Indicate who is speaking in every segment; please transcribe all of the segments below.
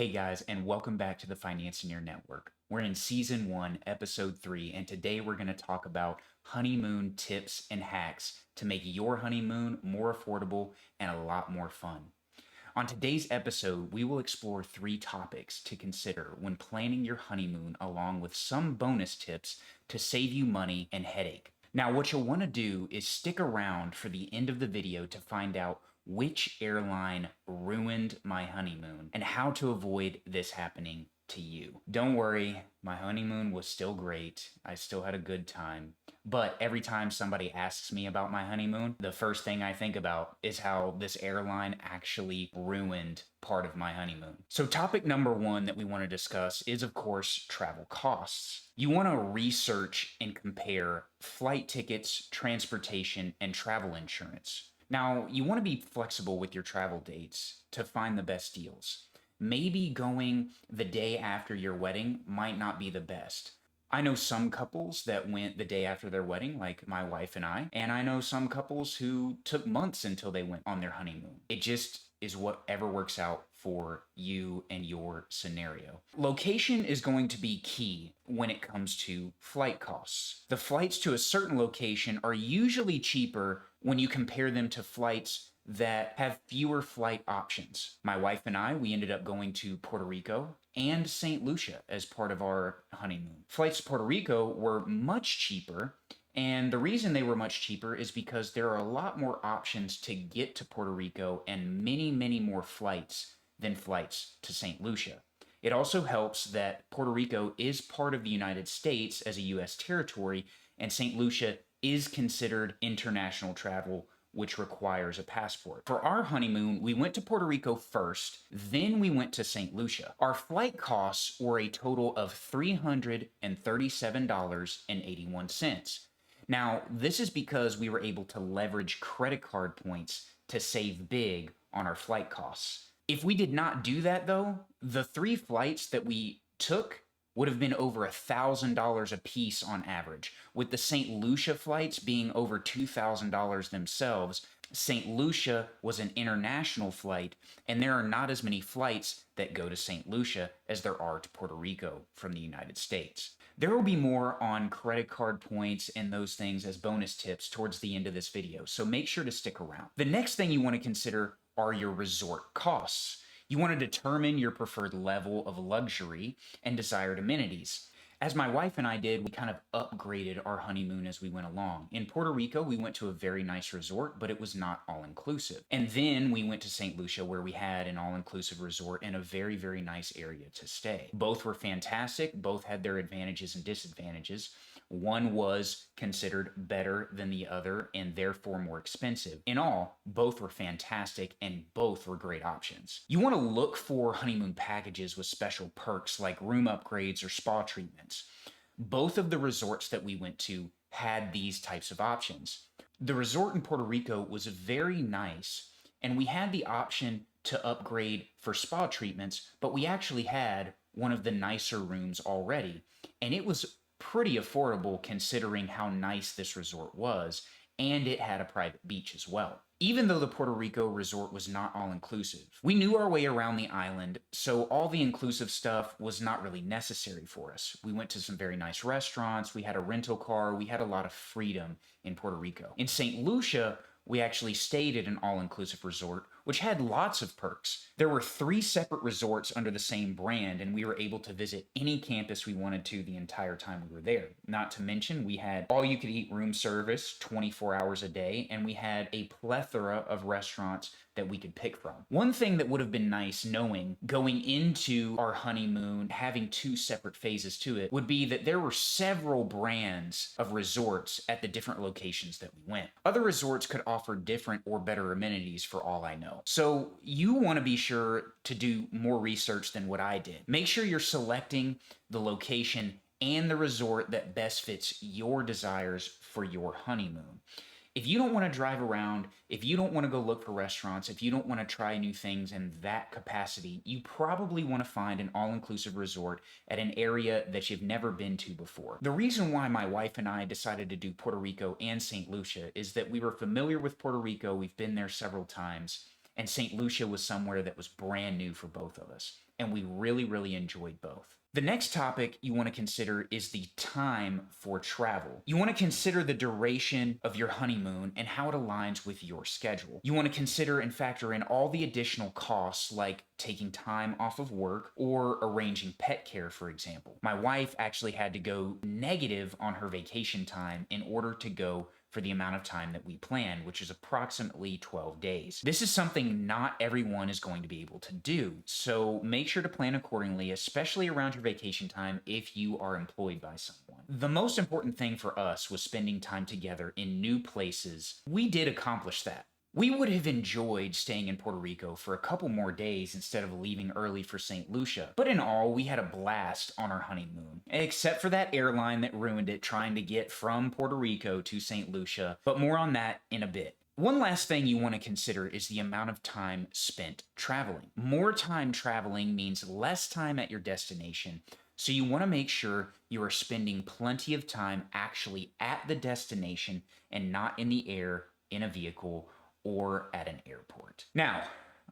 Speaker 1: Hey guys, and welcome back to the Financier Network. We're in Season 1, Episode 3, and today we're going to talk about honeymoon tips and hacks to make your honeymoon more affordable and a lot more fun. On today's episode, we will explore 3 topics to consider when planning your honeymoon, along with some bonus tips to save you money and headache. Now, what you'll want to do is stick around for the end of the video to find out which airline ruined my honeymoon and how to avoid this happening to you. Don't worry, my honeymoon was still great. I still had a good time. But every time somebody asks me about my honeymoon, the first thing I think about is how this airline actually ruined part of my honeymoon. So topic number 1 that we want to discuss is, of course, travel costs. You want to research and compare flight tickets, transportation, and travel insurance. Now, you want to be flexible with your travel dates to find the best deals. Maybe going the day after your wedding might not be the best. I know some couples that went the day after their wedding, like my wife and I know some couples who took months until they went on their honeymoon. It just is whatever works out for you and your scenario. Location is going to be key when it comes to flight costs. The flights to a certain location are usually cheaper when you compare them to flights that have fewer flight options. My wife and we ended up going to Puerto Rico and St. Lucia as part of our honeymoon. Flights to Puerto Rico were much cheaper, and the reason they were much cheaper is because there are a lot more options to get to Puerto Rico and many more flights than flights to St. Lucia. It also helps that Puerto Rico is part of the United States as a U.S. territory, and St. Lucia is considered international travel, which requires a passport. For our honeymoon, we went to Puerto Rico first, then we went to St. Lucia. Our flight costs were a total of $337.81. Now, this is because we were able to leverage credit card points to save big on our flight costs. If we did not do that though, the 3 flights that we took would have been over $1,000 a piece on average, with the St. Lucia flights being over $2,000 themselves. St. Lucia was an international flight, and there are not as many flights that go to St. Lucia as there are to Puerto Rico from the United States. There will be more on credit card points and those things as bonus tips towards the end of this video, so make sure to stick around. The next thing you want to consider are your resort costs. You want to determine your preferred level of luxury and desired amenities. As my wife and I did, we kind of upgraded our honeymoon as we went along. In Puerto Rico, we went to a very nice resort, but it was not all-inclusive. And then we went to St. Lucia, where we had an all-inclusive resort and a very nice area to stay. Both were fantastic. Both had their advantages and disadvantages. One was considered better than the other and therefore more expensive. In all, both were fantastic and both were great options. You want to look for honeymoon packages with special perks like room upgrades or spa treatments. Both of the resorts that we went to had these types of options. The resort in Puerto Rico was very nice, and we had the option to upgrade for spa treatments, but we actually had one of the nicer rooms already, and it was pretty affordable considering how nice this resort was, and it had a private beach as well. Even though the Puerto Rico resort was not all-inclusive, we knew our way around the island, so all the inclusive stuff was not really necessary for us. We went to some very nice restaurants, we had a rental car, we had a lot of freedom in Puerto Rico. In St. Lucia, we actually stayed at an all-inclusive resort, which had lots of perks. There were 3 separate resorts under the same brand, and we were able to visit any campus we wanted to the entire time we were there. Not to mention, we had all-you-could-eat room service 24 hours a day, and we had a plethora of restaurants that we could pick from. One thing that would have been nice knowing going into our honeymoon, having 2 separate phases to it, would be that there were several brands of resorts at the different locations that we went. Other resorts could offer different or better amenities for all I know. So you want to be sure to do more research than what I did. Make sure you're selecting the location and the resort that best fits your desires for your honeymoon. If you don't want to drive around, if you don't want to go look for restaurants, if you don't want to try new things in that capacity, you probably want to find an all-inclusive resort at an area that you've never been to before. The reason why my wife and I decided to do Puerto Rico and St. Lucia is that we were familiar with Puerto Rico, we've been there several times, and St. Lucia was somewhere that was brand new for both of us, and we really, really enjoyed both. The next topic you want to consider is the time for travel. You want to consider the duration of your honeymoon and how it aligns with your schedule. You want to consider and factor in all the additional costs like taking time off of work or arranging pet care, for example. My wife actually had to go negative on her vacation time in order to go for the amount of time that we planned, which is approximately 12 days. This is something not everyone is going to be able to do, so make sure to plan accordingly, especially around your vacation time if you are employed by someone. The most important thing for us was spending time together in new places. We did accomplish that. We would have enjoyed staying in Puerto Rico for a couple more days instead of leaving early for St. Lucia, but in all, we had a blast on our honeymoon, except for that airline that ruined it trying to get from Puerto Rico to St. Lucia, but more on that in a bit. One last thing you want to consider is the amount of time spent traveling. More time traveling means less time at your destination, so you want to make sure you are spending plenty of time actually at the destination and not in the air, in a vehicle, or at an airport. Now,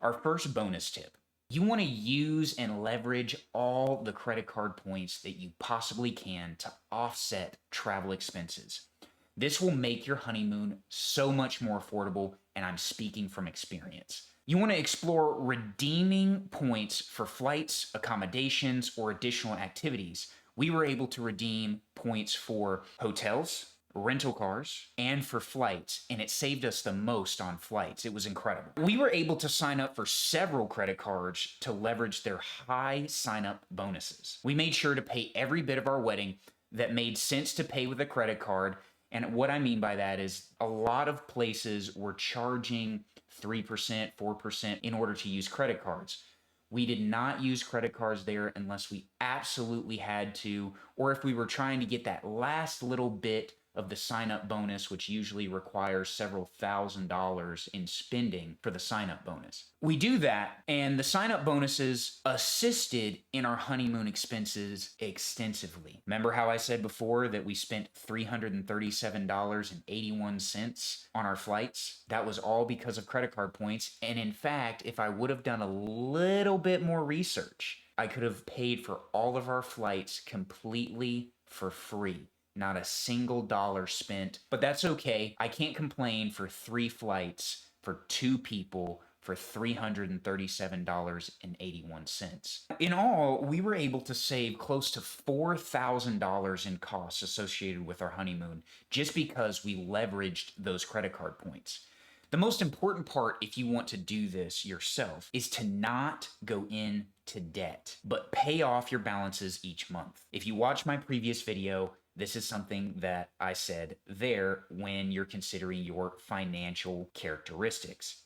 Speaker 1: our first bonus tip. You want to use and leverage all the credit card points that you possibly can to offset travel expenses. This will make your honeymoon so much more affordable, and I'm speaking from experience. You want to explore redeeming points for flights, accommodations, or additional activities. We were able to redeem points for hotels, rental cars, and for flights, and it saved us the most on flights. It was incredible. We were able to sign up for several credit cards to leverage their high sign-up bonuses. We made sure to pay every bit of our wedding that made sense to pay with a credit card, and what I mean by that is a lot of places were charging 3%, 4% in order to use credit cards. We did not use credit cards there unless we absolutely had to, or if we were trying to get that last little bit of the sign-up bonus, which usually requires several $1,000s in spending for the sign-up bonus. We do that, and the sign-up bonuses assisted in our honeymoon expenses extensively. Remember how I said before that we spent $337.81 on our flights? That was all because of credit card points, and in fact, if I would have done a little bit more research, I could have paid for all of our flights completely for free. Not a single dollar spent, but that's okay. I can't complain for 3 flights for 2 people for $337.81. In all, we were able to save close to $4,000 in costs associated with our honeymoon just because we leveraged those credit card points. The most important part, if you want to do this yourself, is to not go into debt, but pay off your balances each month. If you watch my previous video, this is something that I said there when you're considering your financial characteristics.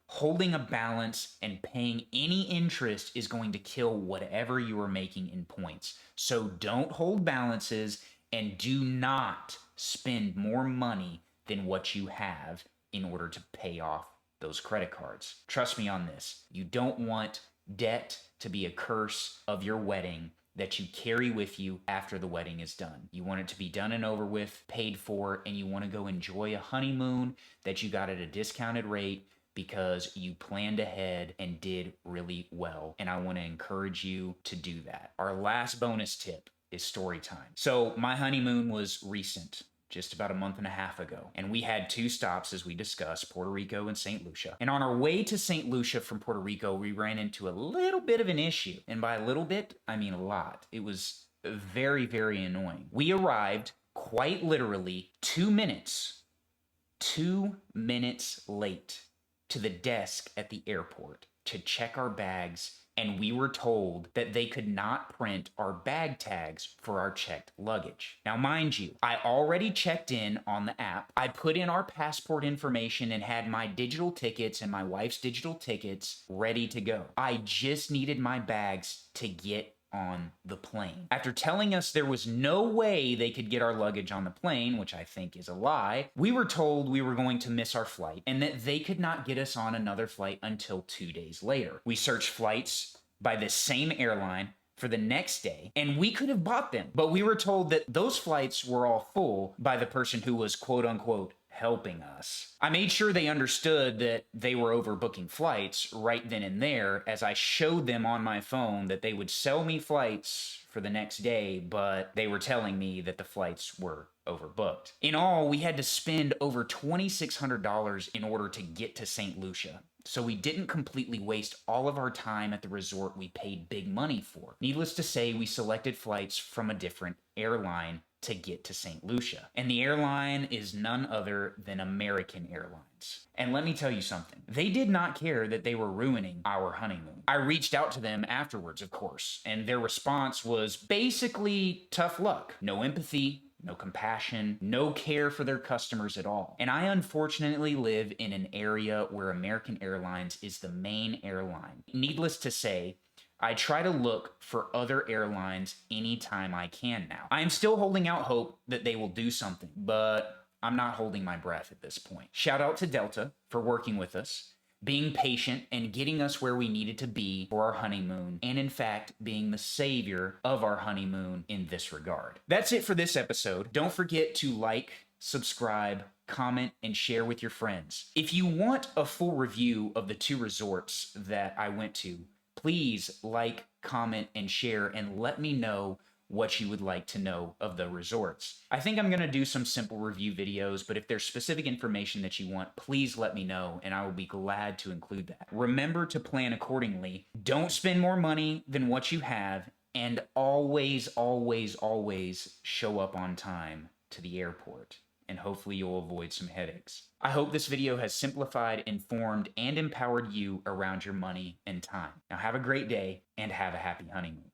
Speaker 1: Holding a balance and paying any interest is going to kill whatever you are making in points. So don't hold balances and do not spend more money than what you have in order to pay off those credit cards. Trust me on this. You don't want debt to be a curse of your wedding that you carry with you after the wedding is done. You want it to be done and over with, paid for, and you want to go enjoy a honeymoon that you got at a discounted rate because you planned ahead and did really well. And I want to encourage you to do that. Our last bonus tip is story time. So my honeymoon was recent, just about a month and a half ago. And we had 2 stops, as we discussed, Puerto Rico and St. Lucia. And on our way to St. Lucia from Puerto Rico, we ran into a little bit of an issue. And by a little bit, I mean a lot. It was very, very annoying. We arrived quite literally 2 minutes late to the desk at the airport to check our bags, and we were told that they could not print our bag tags for our checked luggage. Now, mind you, I already checked in on the app. I put in our passport information and had my digital tickets and my wife's digital tickets ready to go. I just needed my bags to get on the plane. After telling us there was no way they could get our luggage on the plane, which I think is a lie, we were told we were going to miss our flight and that they could not get us on another flight until 2 days later. We searched flights by the same airline for the next day, and we could have bought them, but we were told that those flights were all full by the person who was quote unquote helping us. I made sure they understood that they were overbooking flights right then and there, as I showed them on my phone that they would sell me flights for the next day, but they were telling me that the flights were overbooked. In all, we had to spend over $2,600 in order to get to St. Lucia. So we didn't completely waste all of our time at the resort we paid big money for. Needless to say, we selected flights from a different airline to get to St. Lucia. And the airline is none other than American Airlines. And let me tell you something. They did not care that they were ruining our honeymoon. I reached out to them afterwards, of course, and their response was basically tough luck. No empathy, no compassion, no care for their customers at all. And I unfortunately live in an area where American Airlines is the main airline. Needless to say, I try to look for other airlines anytime I can now. I am still holding out hope that they will do something, but I'm not holding my breath at this point. Shout out to Delta for working with us, being patient and getting us where we needed to be for our honeymoon, and in fact, being the savior of our honeymoon in this regard. That's it for this episode. Don't forget to like, subscribe, comment, and share with your friends. If you want a full review of the 2 resorts that I went to, please like, comment, and share, and let me know what you would like to know of the resorts. I think I'm going to do some simple review videos, but if there's specific information that you want, please let me know, and I will be glad to include that. Remember to plan accordingly. Don't spend more money than what you have, and always, always, always show up on time to the airport, and hopefully you'll avoid some headaches. I hope this video has simplified, informed, and empowered you around your money and time. Now have a great day, and have a happy honeymoon.